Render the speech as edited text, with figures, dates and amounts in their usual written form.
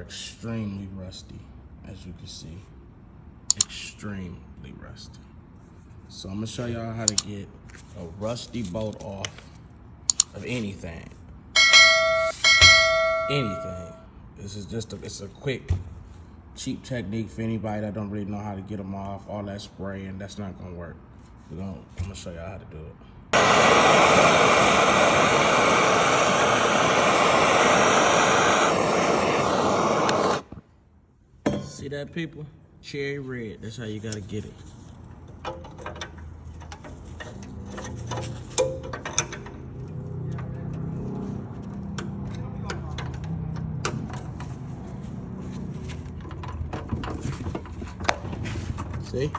extremely rusty, as you can see. Extremely rusty. So I'm gonna show y'all how to get a rusty bolt off of anything. Anything. This is just it's a quick, cheap technique for anybody that don't really know how to get them off. All that spray, and that's not gonna work. I'm gonna show y'all how to do it. See that, people? Cherry red. That's how you gotta get it. See?